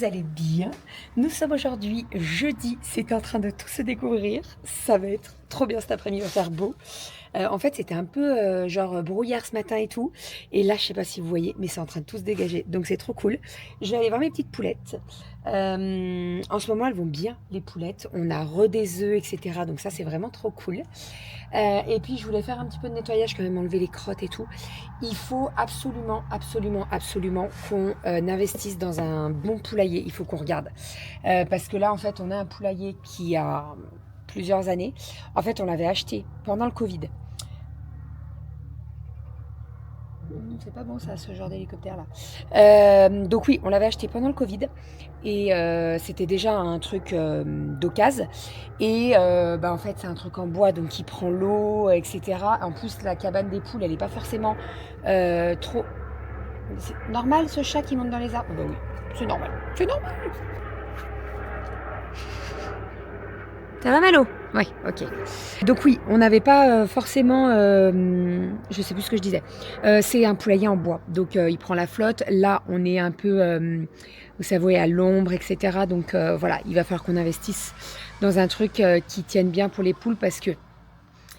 vous allez bien. Nous sommes aujourd'hui jeudi, c'est en train de tout se découvrir. Ça va être trop bien cet après-midi, il va faire beau. En fait, c'était un peu genre brouillard ce matin et tout. Et là, je sais pas si vous voyez, mais c'est en train de tout se dégager. Donc c'est trop cool. Je vais aller voir mes petites poulettes. En ce moment, elles vont bien, les poulettes. On a des œufs, etc. Donc ça, c'est vraiment trop cool. Et puis, je voulais faire un petit peu de nettoyage, quand même enlever les crottes et tout. Il faut absolument, absolument, absolument qu'on investisse dans un bon poulailler. Il faut qu'on regarde. Parce que là, en fait, on a un poulailler qui a plusieurs années. En fait, on l'avait acheté pendant le Covid. C'est pas bon ça, ce genre d'hélicoptère là. Donc oui, on l'avait acheté pendant le Covid et c'était déjà un truc d'occasion. Et en fait, c'est un truc en bois, donc il prend l'eau, etc. En plus, la cabane des poules, elle n'est pas forcément trop... C'est normal ce chat qui monte dans les arbres? Ben oui, c'est normal. C'est normal. Ça va Malo? Oui, ok. Donc oui, on n'avait pas forcément, je sais plus ce que je disais. C'est un poulailler en bois, donc il prend la flotte. Là, on est un peu, vous savez, à l'ombre, etc. Donc voilà, il va falloir qu'on investisse dans un truc qui tienne bien pour les poules parce que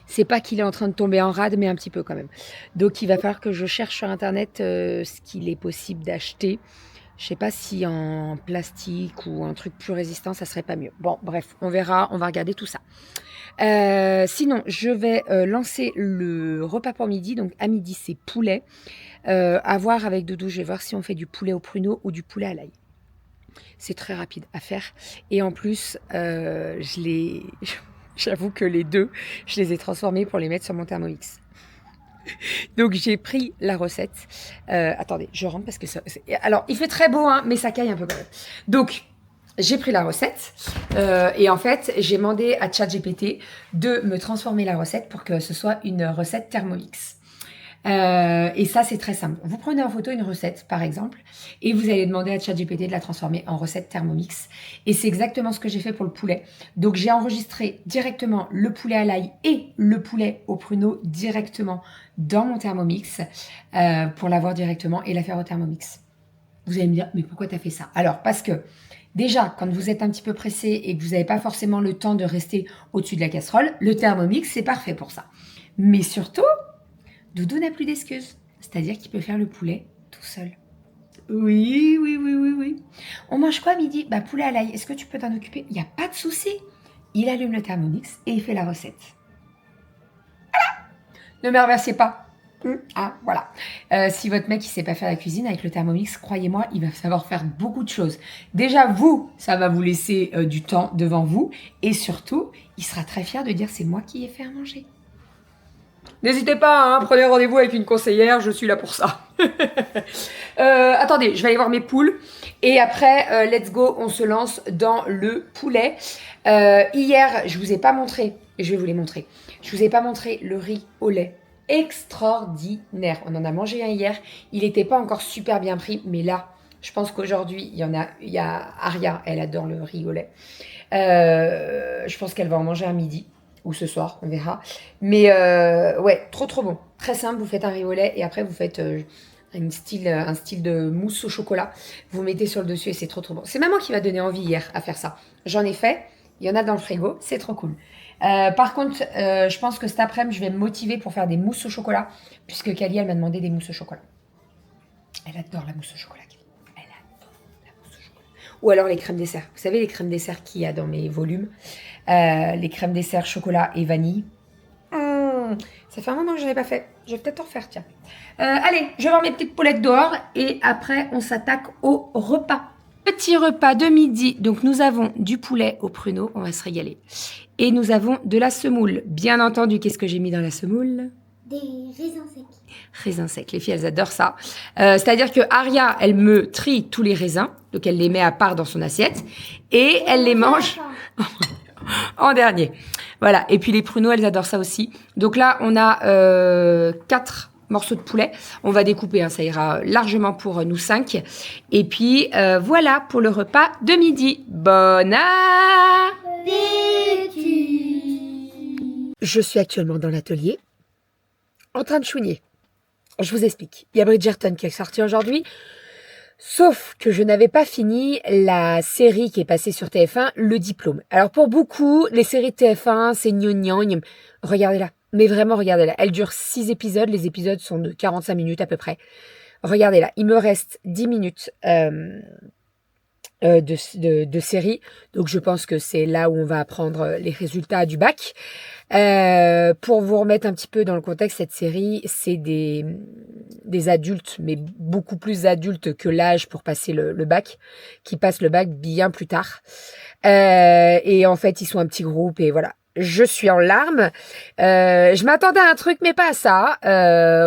c'est pas qu'il est en train de tomber en rade, mais un petit peu quand même. Donc il va falloir que je cherche sur internet ce qu'il est possible d'acheter. Je sais pas si en plastique ou un truc plus résistant, ça serait pas mieux. Bon, bref, on verra, on va regarder tout ça. Sinon, je vais lancer le repas pour midi. Donc à midi, c'est poulet. À voir avec Doudou, je vais voir si on fait du poulet au pruneau ou du poulet à l'ail. C'est très rapide à faire. Et en plus, j'avoue que les deux, je les ai transformés pour les mettre sur mon Thermomix. Donc j'ai pris la recette. Attendez, je rentre parce que ça... Alors, il fait très beau, hein, mais ça caille un peu quand même. Donc, j'ai pris la recette et en fait, j'ai demandé à ChatGPT de me transformer la recette pour que ce soit une recette Thermomix. Et ça, c'est très simple. Vous prenez en photo une recette, par exemple, et vous allez demander à ChatGPT de la transformer en recette Thermomix. Et c'est exactement ce que j'ai fait pour le poulet. Donc, j'ai enregistré directement le poulet à l'ail et le poulet au pruneau directement dans mon Thermomix pour l'avoir directement et la faire au Thermomix. Vous allez me dire, mais pourquoi tu as fait ça? Alors, parce que déjà, quand vous êtes un petit peu pressé et que vous n'avez pas forcément le temps de rester au-dessus de la casserole, le Thermomix, c'est parfait pour ça. Mais surtout, Doudou n'a plus d'excuses. C'est-à-dire qu'il peut faire le poulet tout seul. Oui, oui, oui, oui, oui. On mange quoi à midi? Bah, poulet à l'ail. Est-ce que tu peux t'en occuper? Il n'y a pas de souci. Il allume le Thermomix et il fait la recette. Voilà. Ne me remerciez pas. Ah, voilà. Si votre mec, il sait pas faire la cuisine avec le Thermomix, croyez-moi, il va savoir faire beaucoup de choses. Déjà, vous, ça va vous laisser du temps devant vous. Et surtout, il sera très fier de dire c'est moi qui ai fait à manger. N'hésitez pas, hein, prenez rendez-vous avec une conseillère, je suis là pour ça. Attendez, je vais aller voir mes poules. Et après, let's go, on se lance dans le poulet. Hier, je vous ai pas montré, et je vais vous les montrer. Je vous ai pas montré le riz au lait. Extraordinaire. On en a mangé un hier. Il n'était pas encore super bien pris, mais là, je pense qu'aujourd'hui, il y a Aria, elle adore le riz au lait. Je pense qu'elle va en manger un midi. Ou ce soir, on verra. Mais ouais, trop trop bon. Très simple, vous faites un riz au lait et après vous faites un style de mousse au chocolat. Vous mettez sur le dessus et c'est trop trop bon. C'est maman qui m'a donné envie hier à faire ça. J'en ai fait, il y en a dans le frigo, c'est trop cool. Par contre, je pense que cet après-midi, je vais me motiver pour faire des mousses au chocolat, puisque Kali, elle m'a demandé des mousses au chocolat. Elle adore la mousse au chocolat. Elle adore la mousse au chocolat. Ou alors les crèmes dessert. Vous savez les crèmes dessert qu'il y a dans mes volumes? Les crèmes dessert chocolat et vanille. Ça fait un moment que je n'en ai pas fait. Je vais peut-être en refaire, tiens. Allez, je vais voir mes petites poulettes dehors et après, on s'attaque au repas. Petit repas de midi. Donc, nous avons du poulet au pruneau. On va se régaler. Et nous avons de la semoule. Bien entendu, qu'est-ce que j'ai mis dans la semoule? Des raisins secs. Raisins secs. Les filles, elles adorent ça. C'est-à-dire que Aria, elle me trie tous les raisins. Donc, elle les met à part dans son assiette. Et elle les mange en dernier. Voilà. Et puis les pruneaux, elles adorent ça aussi. Donc là, on a 4 morceaux de poulet. On va découper, hein, ça ira largement pour nous 5. Et puis voilà pour le repas de midi. Bon appétit! Je suis actuellement dans l'atelier, en train de chouiner. Je vous explique. Il y a Bridgerton qui est sorti aujourd'hui. Sauf que je n'avais pas fini la série qui est passée sur TF1, Le Diplôme. Alors pour beaucoup, les séries de TF1, c'est gnognon. Regardez-la, mais vraiment regardez-la. Elle dure 6 épisodes, les épisodes sont de 45 minutes à peu près. Regardez-la, il me reste 10 minutes de série. Donc je pense que c'est là où on va apprendre les résultats du bac. Pour vous remettre un petit peu dans le contexte, cette série, c'est des adultes, mais beaucoup plus adultes que l'âge pour passer le bac, qui passent le bac bien plus tard. Et en fait, ils sont un petit groupe et voilà. Je suis en larmes. Je m'attendais à un truc, mais pas à ça.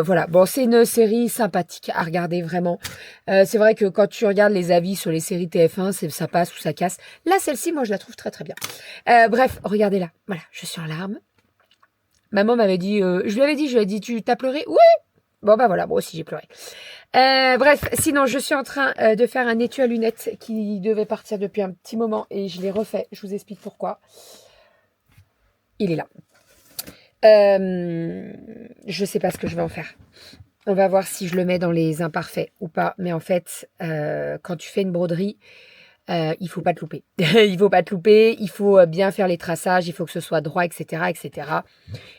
Voilà. Bon, c'est une série sympathique à regarder vraiment. C'est vrai que quand tu regardes les avis sur les séries TF1, ça passe ou ça casse. Là, celle-ci, moi, je la trouve très très bien. Bref, regardez-la. Voilà, je suis en larmes. Maman m'avait dit, je lui ai dit, tu t'as pleuré? Oui. Bon, bah voilà, moi aussi j'ai pleuré. Bref, sinon, je suis en train de faire un étui à lunettes qui devait partir depuis un petit moment et je l'ai refait. Je vous explique pourquoi. Il est là. Je sais pas ce que je vais en faire. On va voir si je le mets dans les imparfaits ou pas. Mais en fait, quand tu fais une broderie, il faut pas te louper. Il faut pas te louper. Il faut bien faire les traçages. Il faut que ce soit droit, etc., etc.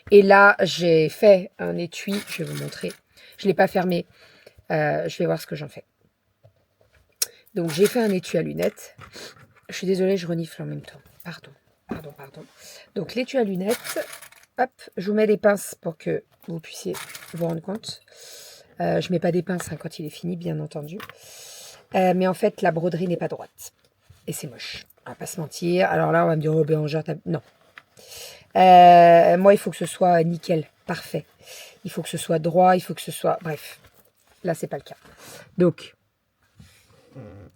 Et là, j'ai fait un étui. Je vais vous montrer. Je l'ai pas fermé. Je vais voir ce que j'en fais. Donc, j'ai fait un étui à lunettes. Je suis désolée, je renifle en même temps. Pardon. Donc, l'étui à lunettes. Hop, je vous mets des pinces pour que vous puissiez vous rendre compte. Je mets pas des pinces quand il est fini, bien entendu. Mais en fait, la broderie n'est pas droite. Et c'est moche. On va pas se mentir. Alors là, on va me dire, oh Bérangère, non. Moi, il faut que ce soit nickel, parfait. Il faut que ce soit droit, il faut que ce soit... Bref, là, c'est pas le cas. Donc,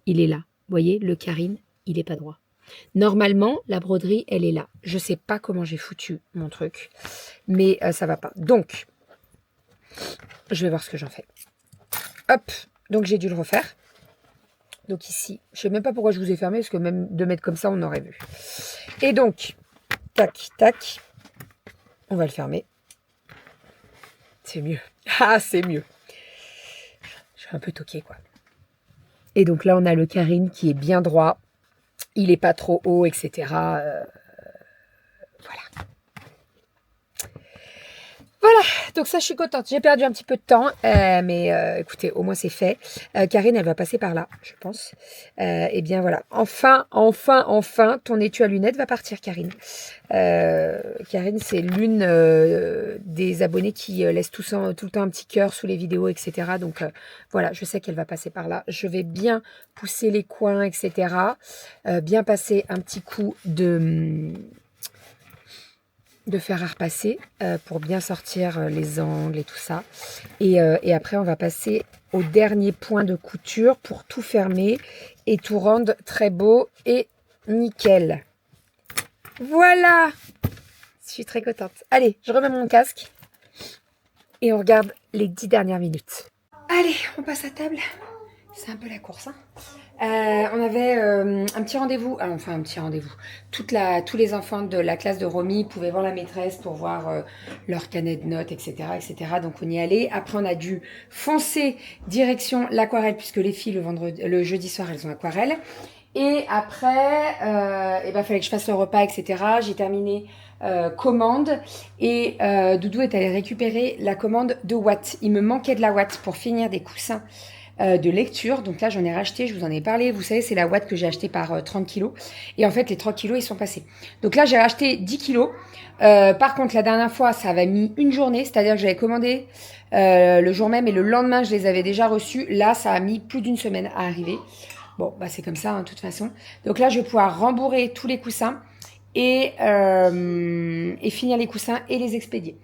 il est là. Vous voyez, le carine, il est pas droit. Normalement, la broderie, elle est là. Je sais pas comment j'ai foutu mon truc, mais ça va pas. Donc, je vais voir ce que j'en fais. Hop, donc j'ai dû le refaire. Donc ici, je sais même pas pourquoi je vous ai fermé, parce que même de mettre comme ça, on aurait vu. Et donc, tac, tac, on va le fermer. C'est mieux. Ah, c'est mieux. Je suis un peu toquée, quoi. Et donc là, on a le carine qui est bien droit. Il n'est pas trop haut, etc. Voilà. Voilà, donc ça, je suis contente. J'ai perdu un petit peu de temps, mais écoutez, au moins c'est fait. Karine, elle va passer par là, je pense. Et bien voilà, enfin, ton étui à lunettes va partir, Karine. Karine, c'est l'une des abonnées qui laisse tout le temps un petit cœur sous les vidéos, etc. Donc voilà, je sais qu'elle va passer par là. Je vais bien pousser les coins, etc. Bien passer un petit coup de fer à repasser pour bien sortir les angles et tout ça. Et après, on va passer au dernier point de couture pour tout fermer et tout rendre très beau et nickel. Voilà! Je suis très contente. Allez, je remets mon casque et on regarde les 10 dernières minutes. Allez, on passe à table. C'est un peu la course, hein. On avait un petit rendez-vous, enfin un petit rendez-vous. Tous les enfants de la classe de Romy pouvaient voir la maîtresse pour voir leur carnet de notes, etc., etc. Donc on y allait. Après on a dû foncer direction l'aquarelle puisque les filles le jeudi soir elles ont aquarelle. Et après, fallait que je fasse le repas, etc. J'ai terminé commande et Doudou est allé récupérer la commande de Watt. Il me manquait de la Watt pour finir des coussins de lecture. Donc là, j'en ai racheté, je vous en ai parlé. Vous savez, c'est la Watt que j'ai acheté par 30 kilos. Et en fait, les 30 kilos, ils sont passés. Donc là, j'ai racheté 10 kilos. Par contre, la dernière fois, ça avait mis une journée. C'est-à-dire que j'avais commandé le jour même et le lendemain, je les avais déjà reçus. Là, ça a mis plus d'une semaine à arriver. Bon, bah c'est comme ça, hein, de toute façon. Donc là, je vais pouvoir rembourrer tous les coussins et finir les coussins et les expédier.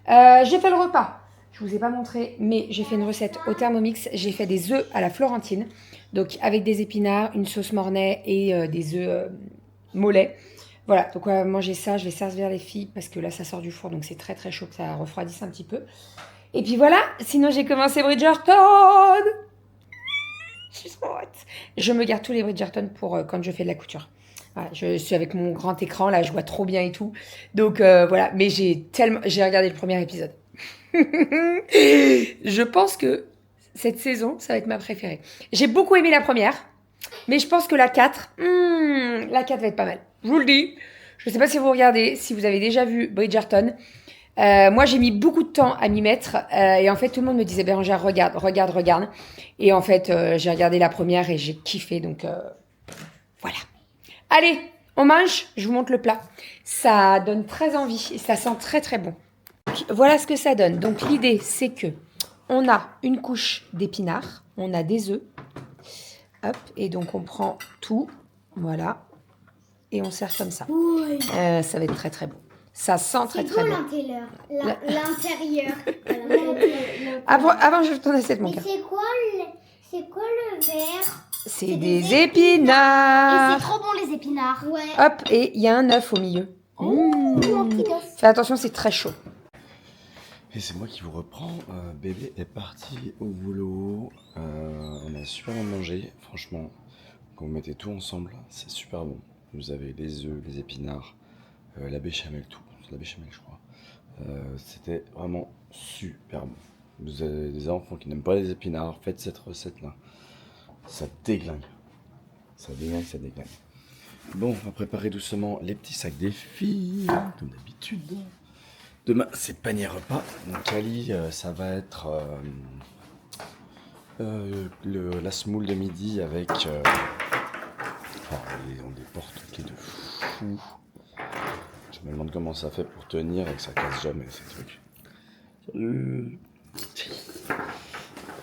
J'ai fait le repas. Je vous ai pas montré, mais j'ai fait une recette au Thermomix. J'ai fait des œufs à la Florentine. Donc avec des épinards, une sauce mornay et des œufs mollets. Voilà, donc on va manger ça. Je vais servir les filles parce que là, ça sort du four. Donc c'est très très chaud, que ça refroidisse un petit peu. Et puis voilà, sinon j'ai commencé Bridgerton. Je me garde tous les Bridgerton pour quand je fais de la couture. Voilà, je suis avec mon grand écran, là, je vois trop bien et tout. Donc voilà, mais j'ai regardé le premier épisode. Je pense que cette saison, ça va être ma préférée. J'ai beaucoup aimé la première, mais je pense que la 4, la 4 va être pas mal. Je vous le dis. Je ne sais pas si vous regardez, si vous avez déjà vu Bridgerton. Moi, j'ai mis beaucoup de temps à m'y mettre. Et en fait, tout le monde me disait, Bérangère, regarde, regarde, regarde. Et en fait, j'ai regardé la première et j'ai kiffé. Donc, voilà. Allez, on mange. Je vous montre le plat. Ça donne très envie et ça sent très, très bon. Voilà ce que ça donne. Donc, l'idée, c'est que on a une couche d'épinards. On a des œufs. Hop. Et donc, on prend tout. Voilà. Et on sert comme ça. Oui. Ça va être très, très bon. Ça sent très très bon. L'intérieur. Avant, je tourne cette mon Mais cœur. c'est quoi le vert? C'est des épinards. Et c'est trop bon les épinards. Ouais. Hop, et il y a un œuf au milieu. Mon petit œuf. Fais attention, c'est très chaud. Et c'est moi qui vous reprends. Bébé est parti au boulot. On a super bien mangé, franchement. Quand vous mettez tout ensemble, c'est super bon. Vous avez les œufs, les épinards, la béchamel, tout. C'est la béchamel, je crois. C'était vraiment super bon. Vous avez des enfants qui n'aiment pas les épinards, faites cette recette-là. Ça déglingue. Ça déglingue, ça déglingue. Bon, on va préparer doucement les petits sacs des filles, comme d'habitude. Demain, c'est panier repas. Donc, Ali, ça va être la semoule de midi avec. On les porte toutes les deux fous. Je me demande comment ça fait pour tenir et que ça casse jamais ces trucs. Non,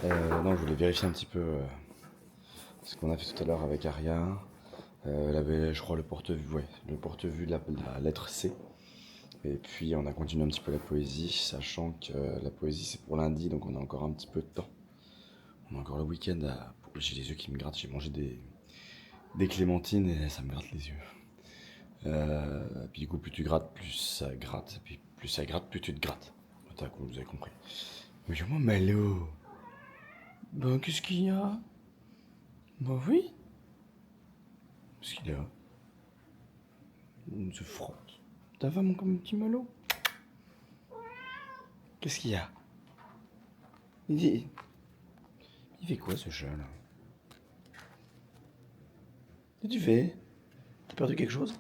je voulais vérifier un petit peu ce qu'on a fait tout à l'heure avec Aria. Elle avait, je crois, le porte-vue de la lettre C. Et puis on a continué un petit peu la poésie, sachant que la poésie c'est pour lundi, donc on a encore un petit peu de temps. On a encore le week-end à... J'ai les yeux qui me grattent, j'ai mangé des clémentines et ça me gratte les yeux. Puis du coup, plus tu grattes, plus ça gratte. Et puis plus ça gratte, plus tu te grattes. Vous avez compris. Mais moi, Malo. Ben, qu'est-ce qu'il y a? Ben oui. Qu'est-ce qu'il y a? On se frotte. Ça va, mon petit Malo? Qu'est-ce qu'il y a? Il fait quoi, ce chat-là? Qu'est-ce que tu fais? T'as perdu quelque chose?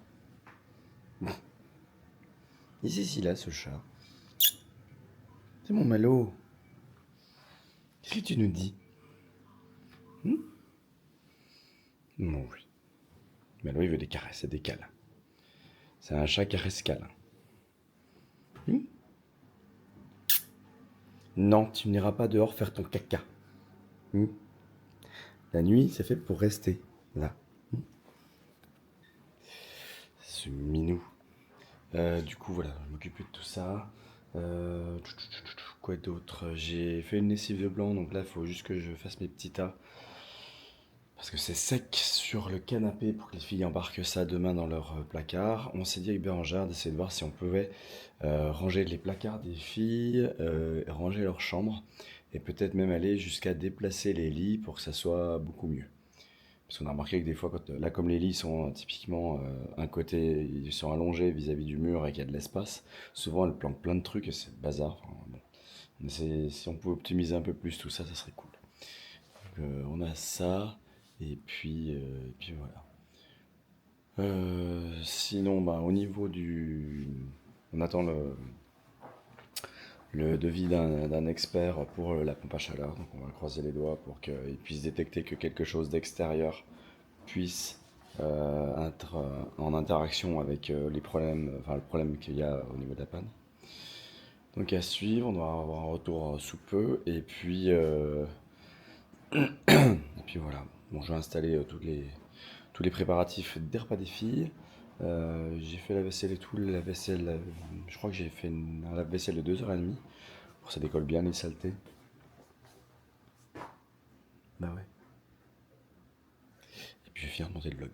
Ici, là, ce chat. C'est mon Malo. Qu'est-ce que tu nous dis? Non, oui. Malo, il veut des caresses et des câlins. C'est un chat caresse-câlin. Non, tu n'iras pas dehors faire ton caca. La nuit, c'est fait pour rester là. Ce minou. Du coup, voilà, je m'occupe de tout ça. Quoi d'autre? J'ai fait une lessive de blanc, donc là, il faut juste que je fasse mes petits tas. Parce que c'est sec sur le canapé pour que les filles embarquent ça demain dans leur placard. On s'est dit avec Bérangère d'essayer de voir si on pouvait ranger les placards des filles, ranger leur chambre, et peut-être même aller jusqu'à déplacer les lits pour que ça soit beaucoup mieux. Parce qu'on a remarqué que des fois, là comme les lits sont typiquement un côté, ils sont allongés vis-à-vis du mur et qu'il y a de l'espace, souvent elles planquent plein de trucs et c'est bazar. Enfin, bon. Si on pouvait optimiser un peu plus tout ça, ça serait cool. Donc, on a ça, et puis voilà. Sinon, bah, au niveau du... On attend le devis d'un expert pour la pompe à chaleur. Donc on va croiser les doigts pour qu'il puisse détecter que quelque chose d'extérieur puisse être en interaction avec les problèmes, enfin le problème qu'il y a au niveau de la panne. Donc à suivre, on doit avoir un retour sous peu. Et puis voilà. Bon, je vais installer tous les préparatifs des repas des filles. J'ai fait la vaisselle et tout. La vaisselle, je crois que j'ai fait un lave-vaisselle de 2h30 pour que ça décolle bien les saletés. Bah ouais. Et puis je vais finir de monter le vlog.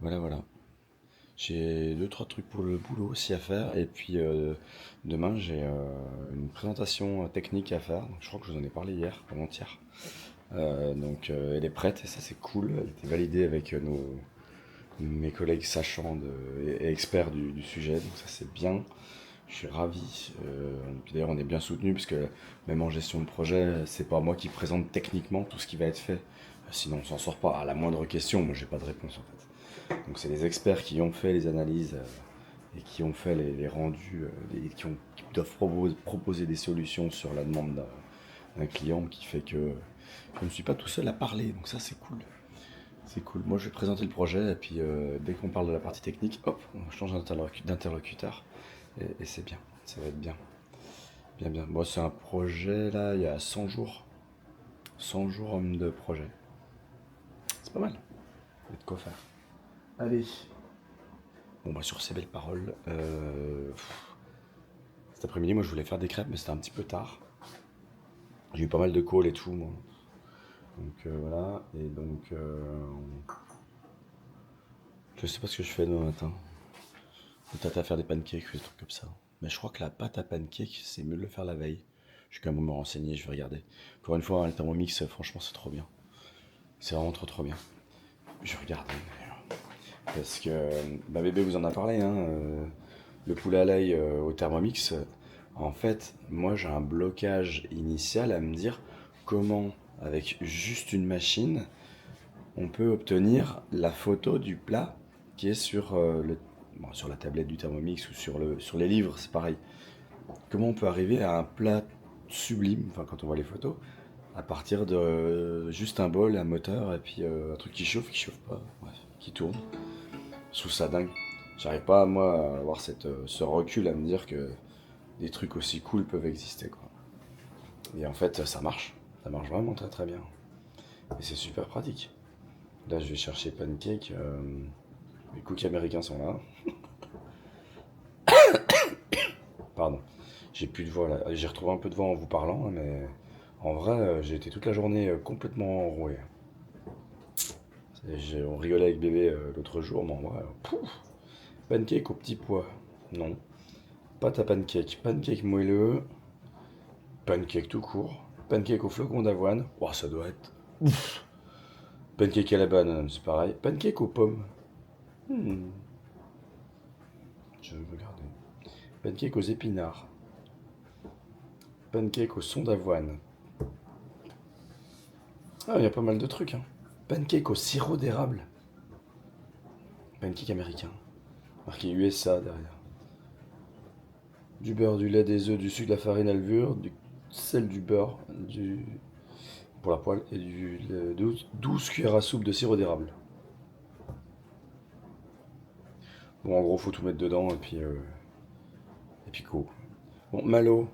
Voilà. J'ai 2-3 trucs pour le boulot aussi à faire. Et puis demain j'ai une présentation technique à faire. Donc, je crois que je vous en ai parlé hier, avant-hier. Donc elle est prête et ça c'est cool. Elle était validée avec mes collègues sachants et experts du sujet. Donc ça c'est bien. Je suis ravi. Puis d'ailleurs, on est bien soutenu parce que même en gestion de projet, c'est pas moi qui présente techniquement tout ce qui va être fait. Sinon, on s'en sort pas. À la moindre question, moi, j'ai pas de réponse en fait. Donc, c'est les experts qui ont fait les analyses et qui ont fait les rendus, qui doivent proposer des solutions sur la demande d'un client qui fait que je ne suis pas tout seul à parler. Donc, ça, c'est cool. C'est cool. Moi, je vais présenter le projet et puis dès qu'on parle de la partie technique, hop, on change d'interlocuteur et c'est bien. Ça va être bien. Bien, bien. Moi, c'est un projet là, il y a 100 jours. 100 jours homme de projet. C'est pas mal. Il y a de quoi faire. Allez. Bon, bah, sur ces belles paroles, cet après-midi, moi, je voulais faire des crêpes, mais c'était un petit peu tard. J'ai eu pas mal de calls et tout, moi. Donc voilà. Et donc, je sais pas ce que je fais demain matin. Peut-être à faire des pancakes ou des trucs comme ça. Mais je crois que la pâte à pancakes, c'est mieux de le faire la veille. Je vais quand même me renseigner, je vais regarder. Pour une fois, le Thermomix, franchement, c'est trop bien. C'est vraiment trop trop bien. Je vais regarder d'ailleurs. Parce que ma bébé vous en a parlé, hein. Le poulet à l'ail au Thermomix. En fait, moi j'ai un blocage initial à me dire comment, avec juste une machine, on peut obtenir la photo du plat qui est sur, sur la tablette du Thermomix ou sur les livres, c'est pareil. Comment on peut arriver à un plat sublime, enfin quand on voit les photos, à partir de juste un bol, un moteur et puis un truc qui chauffe pas, bref, qui tourne. Je trouve ça dingue. J'arrive pas moi à avoir ce recul à me dire que des trucs aussi cool peuvent exister quoi. Et en fait ça marche vraiment très très bien. Et c'est super pratique. Là je vais chercher pancake, les cookies américains sont là. Pardon, j'ai plus de voix là. J'ai retrouvé un peu de voix en vous parlant, hein, mais en vrai j'ai été toute la journée complètement enroué. On rigolait avec bébé l'autre jour, mais moi, pouf, pancake au petit pois. Non. Pâte à pancake. Pancake moelleux. Pancake tout court. Pancake au flocon d'avoine. Oh, ça doit être. Ouf. Pancake à la banane, c'est pareil. Pancake aux pommes. Hmm. Je vais regarder. Pancake aux épinards. Pancake au son d'avoine. Ah, il y a pas mal de trucs, hein. Pancake au sirop d'érable. Pancake américain. Marqué USA derrière. Du beurre, du lait, des œufs, du sucre, de la farine à levure, du sel, du beurre, pour la poêle, et 12 cuillères à soupe de sirop d'érable. Bon, en gros, faut tout mettre dedans, et puis go. Bon, Malo.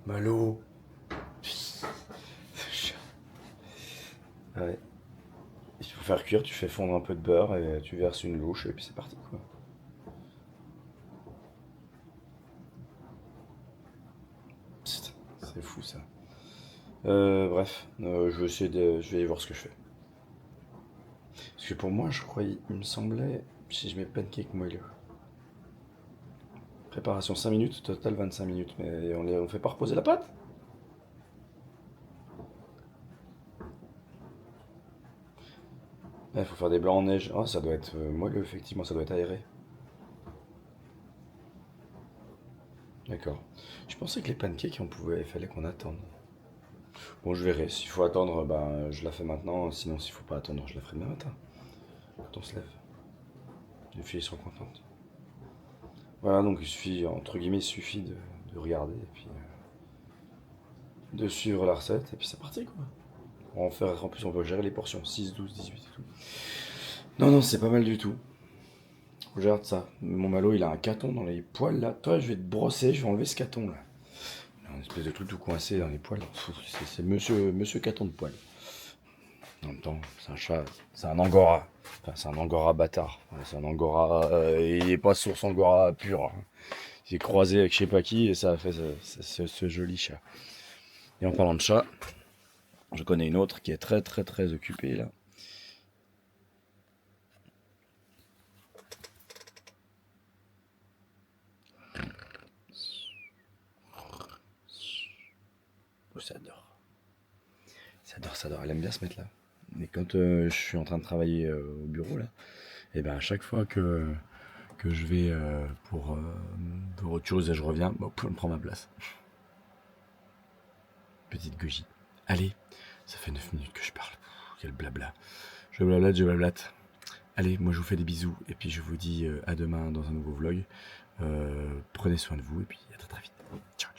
Malo. Ouais. Il faut faire cuire, tu fais fondre un peu de beurre, et tu verses une louche, et puis c'est parti, quoi. C'est fou, ça. Bref, je vais aller voir ce que je fais. Parce que pour moi, je croyais, il me semblait, si je mets pancake moelleux. Préparation 5 minutes, total 25 minutes. Mais on fait pas reposer la pâte? Il faut faire des blancs en neige. Oh, ça doit être moelleux, effectivement, ça doit être aéré. D'accord. Je pensais que les pancakes, il fallait qu'on attende. Bon, je verrai. S'il faut attendre, ben, je la fais maintenant. Sinon, s'il faut pas attendre, je la ferai demain matin. Quand on se lève. Les filles seront contentes. Voilà, donc il suffit, entre guillemets, il suffit de regarder et puis de suivre la recette et puis c'est parti quoi. En plus, on peut gérer les portions 6, 12, 18 et tout. Non, non, c'est pas mal du tout. On gère ça. Mon Malo, il a un caton dans les poils là. Toi, je vais te brosser, je vais enlever ce caton là. Il a une espèce de truc tout coincé dans les poils. C'est monsieur caton de poils. En même temps, c'est un chat, c'est un angora. Enfin, c'est un angora bâtard. Enfin, c'est un angora. Il est pas source angora pur, hein. Il est croisé avec je sais pas qui et ça a fait ce joli chat. Et en parlant de chat, je connais une autre qui est très très très occupée là. Oh, ça adore. Ça adore. Elle aime bien se mettre là. Et quand je suis en train de travailler au bureau là, et ben à chaque fois que je vais pour autre chose et je reviens. Bon, on prend ma place. Petite gogie. Allez, ça fait 9 minutes que je parle. Quel blabla. Je blablate. Allez, moi je vous fais des bisous et puis je vous dis à demain dans un nouveau vlog. Prenez soin de vous et puis à très très vite. Ciao.